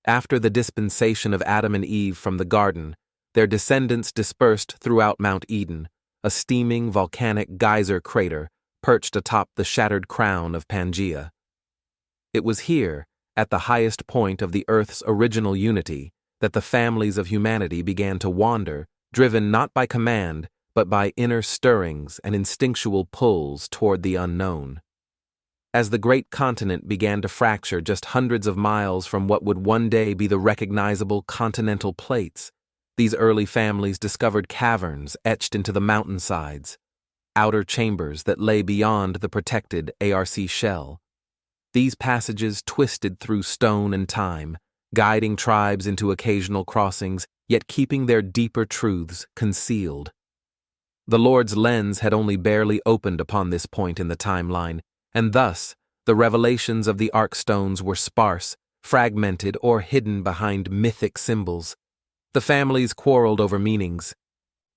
After the dispensation of Adam and Eve from the garden, their descendants dispersed throughout Mount Eden, a steaming volcanic geyser crater perched atop the shattered crown of Pangea. It was here, at the highest point of the Earth's original unity, that the families of humanity began to wander, driven not by command, but by inner stirrings and instinctual pulls toward the unknown. As the great continent began to fracture just hundreds of miles from what would one day be the recognizable continental plates, these early families discovered caverns etched into the mountainsides, outer chambers that lay beyond the protected ARK shell. These passages twisted through stone and time, guiding tribes into occasional crossings, yet keeping their deeper truths concealed. The Lord's lens had only barely opened upon this point in the timeline, and thus the revelations of the ARK Stones were sparse, fragmented, or hidden behind mythic symbols. The families quarreled over meanings.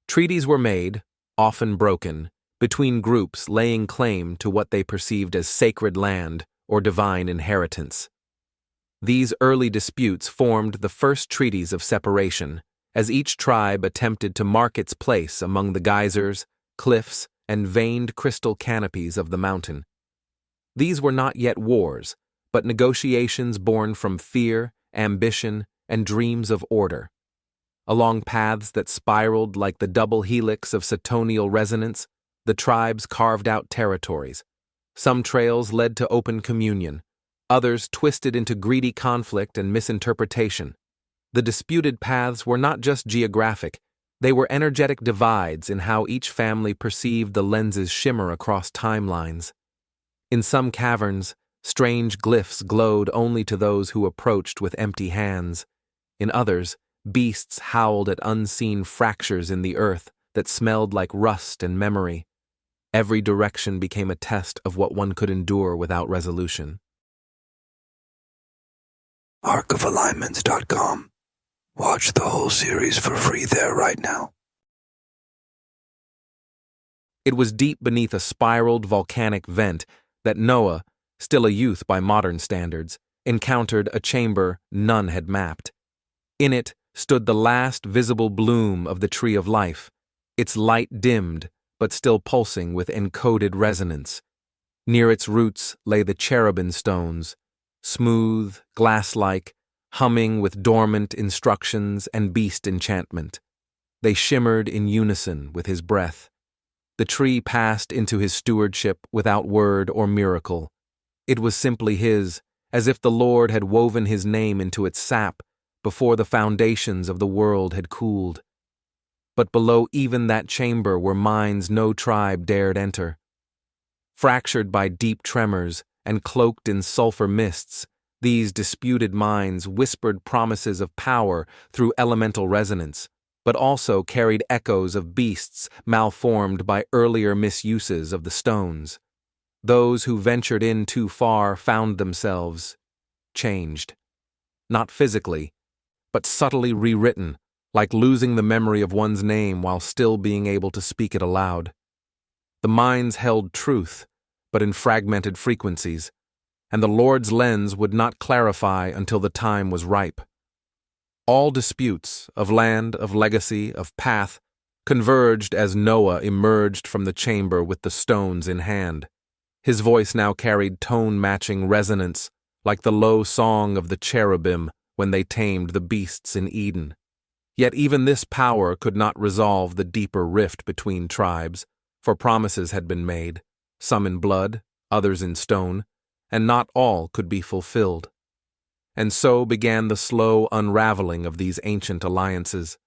Treaties were made, often broken, between groups laying claim to what they perceived as sacred land or divine inheritance. These early disputes formed the first treaties of separation, as each tribe attempted to mark its place among the geysers, cliffs, and veined crystal canopies of the mountain. These were not yet wars, but negotiations born from fear, ambition, and dreams of order. Along paths that spiraled like the double helix of satonial resonance, the tribes carved out territories. Some trails led to open communion, others twisted into greedy conflict and misinterpretation. The disputed paths were not just geographic, they were energetic divides in how each family perceived the lens's shimmer across timelines. In some caverns, strange glyphs glowed only to those who approached with empty hands. In others, beasts howled at unseen fractures in the earth that smelled like rust and memory. Every direction became a test of what one could endure without resolution. ARKofalignments.com. Watch the whole series for free there right now. It was deep beneath a spiraled volcanic vent that Noah, still a youth by modern standards, encountered a chamber none had mapped. In it stood the last visible bloom of the tree of life, its light dimmed but still pulsing with encoded resonance. Near its roots lay the cherubim stones, smooth, glass-like, humming with dormant instructions and beast enchantment. They shimmered in unison with his breath. The tree passed into his stewardship without word or miracle. It was simply his, as if the Lord had woven his name into its sap before the foundations of the world had cooled. But below even that chamber were minds no tribe dared enter. Fractured by deep tremors and cloaked in sulfur mists, these disputed minds whispered promises of power through elemental resonance, but also carried echoes of beasts malformed by earlier misuses of the stones. Those who ventured in too far found themselves changed. Not physically, but subtly rewritten, like losing the memory of one's name while still being able to speak it aloud. The minds held truth, but in fragmented frequencies, and the Lord's lens would not clarify until the time was ripe. All disputes, of land, of legacy, of path, converged as Noah emerged from the chamber with the stones in hand. His voice now carried tone-matching resonance, like the low song of the cherubim when they tamed the beasts in Eden. Yet even this power could not resolve the deeper rift between tribes, for promises had been made, some in blood, others in stone, and not all could be fulfilled. And so began the slow unraveling of these ancient alliances.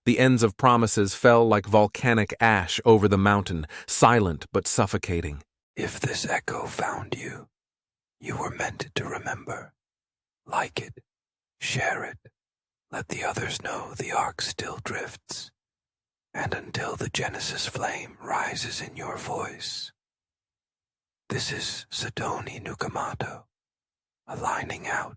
The ends of promises fell like volcanic ash over the mountain, silent but suffocating. If this echo found you, you were meant to remember. Like it, share it, let the others know the ark still drifts, and until the Genesis flame rises in your voice. This is Sidoni Nukamato, aligning out.